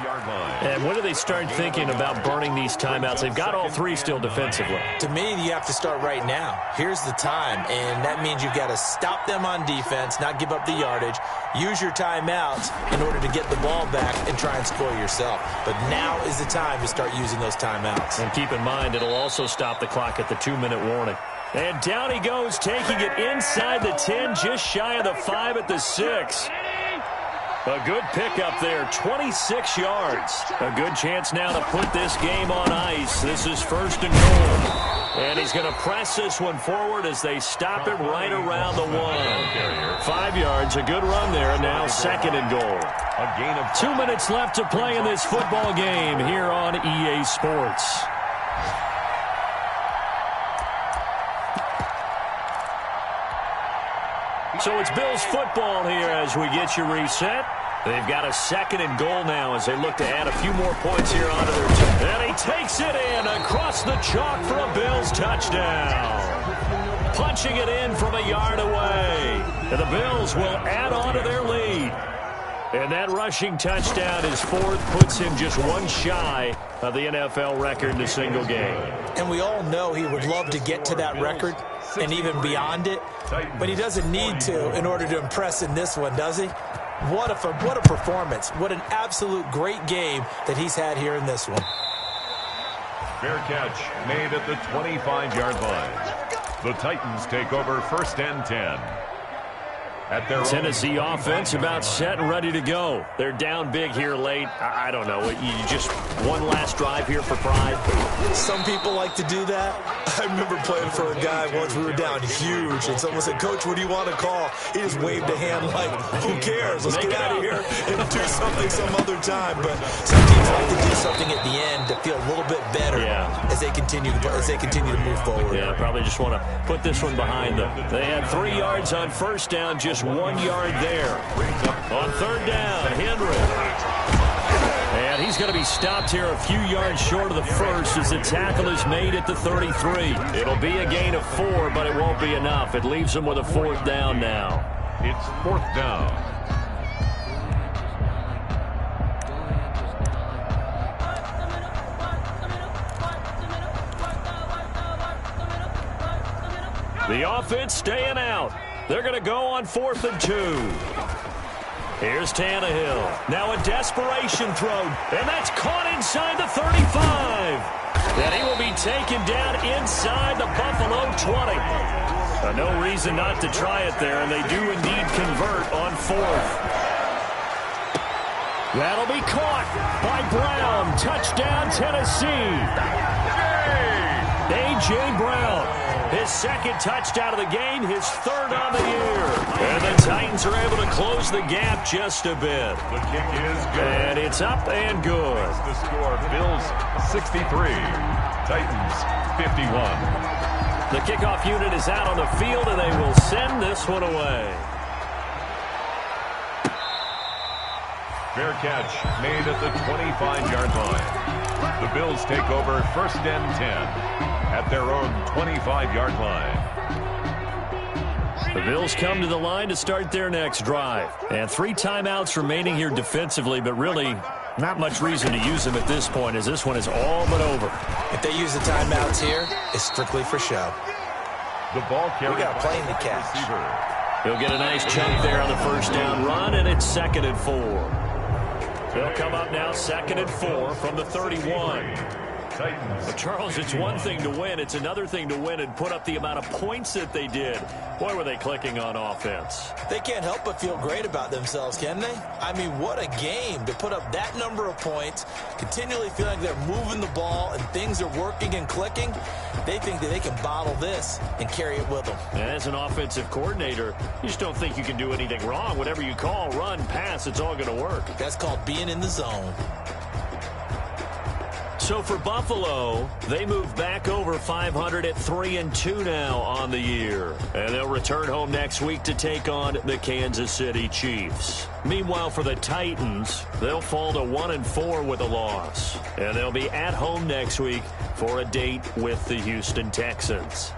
And when do they start thinking about burning these timeouts? They've got all three still defensively. To me, you have to start right now. Here's the time, and that means you've got to stop them on defense, not give up the yardage, use your timeouts in order to get the ball back and try and score yourself. But now is the time to start using those timeouts. And keep in mind, it'll also stop the clock at the 2-minute warning. And down he goes, taking it inside the 10, just shy of the 5 at the 6. A good pickup there, 26 yards. A good chance now to put this game on ice. This is 1st and goal. And he's going to press this one forward as they stop it right around the 1. 5 yards, a good run there, and now 2nd and goal. 2 minutes left to play in this football game here on EA Sports. So it's Bills football here as we get you reset. They've got a 2nd and goal now as they look to add a few more points here onto their team. And he takes it in across the chalk for a Bills touchdown. Punching it in from a yard away. And the Bills will add on to their lead. And that rushing touchdown is 4th, puts him just one shy of the NFL record in a single game. And we all know he would love to get to that record and even beyond it, but he doesn't need to in order to impress in this one, does he? What a performance. What an absolute great game that he's had here in this one. Fair catch made at the 25-yard line. The Titans take over 1st and 10. At their Tennessee offense about set and ready to go. They're down big here late. I don't know. You just one last drive here for pride. Some people like to do that. I remember playing for a guy once. We were down huge, and someone said, "Coach, what do you want to call?" He just waved a hand like, "Who cares? Let's get out of here and do something some other time." But some teams like to do something at the end to feel a little bit better as they continue to move forward. Yeah, probably just want to put this one behind them. They had 3 yards on 1st down, just 1 yard there. On 3rd down, Henry. And he's going to be stopped here a few yards short of the 1st as the tackle is made at the 33. It'll be a gain of 4, but it won't be enough. It leaves him with a 4th down now. It's 4th down. The offense staying out. They're going to go on 4th and 2. Here's Tannehill. Now a desperation throw, and that's caught inside the 35. And he will be taken down inside the Buffalo 20. No reason not to try it there, and they do indeed convert on 4th. That'll be caught by Brown. Touchdown, Tennessee. A.J. Brown. His 2nd touchdown of the game, his 3rd on the year. And the Titans are able to close the gap just a bit. The kick is good. And it's up and good. The score, Bills 63, Titans 51. The kickoff unit is out on the field, and they will send this one away. Fair catch made at the 25-yard line. The Bills take over 1st and 10. At their own 25-yard line. The Bills come to the line to start their next drive. And 3 timeouts remaining here defensively, but really not much reason to use them at this point as this one is all but over. If they use the timeouts here, it's strictly for show. The ball carried. We got a plane to catch. He'll get a nice chunk there on the 1st down run, and it's 2nd and 4. They'll come up now 2nd and 4 from the 31. But Charles, it's one thing to win. It's another thing to win and put up the amount of points that they did. Boy, were they clicking on offense. They can't help but feel great about themselves, can they? I mean, what a game to put up that number of points, continually feeling like they're moving the ball and things are working and clicking. They think that they can bottle this and carry it with them. And as an offensive coordinator, you just don't think you can do anything wrong. Whatever you call, run, pass, it's all going to work. That's called being in the zone. So for Buffalo, they move back over 500 at 3-2 now on the year. And they'll return home next week to take on the Kansas City Chiefs. Meanwhile, for the Titans, they'll fall to 1-4 with a loss. And they'll be at home next week for a date with the Houston Texans.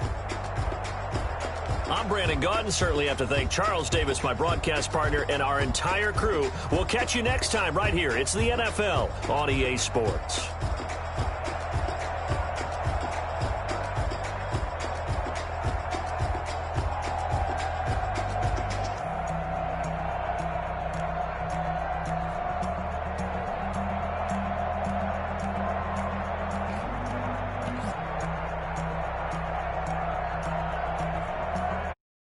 I'm Brandon Gaudin. Certainly have to thank Charles Davis, my broadcast partner, and our entire crew. We'll catch you next time right here. It's the NFL on EA Sports.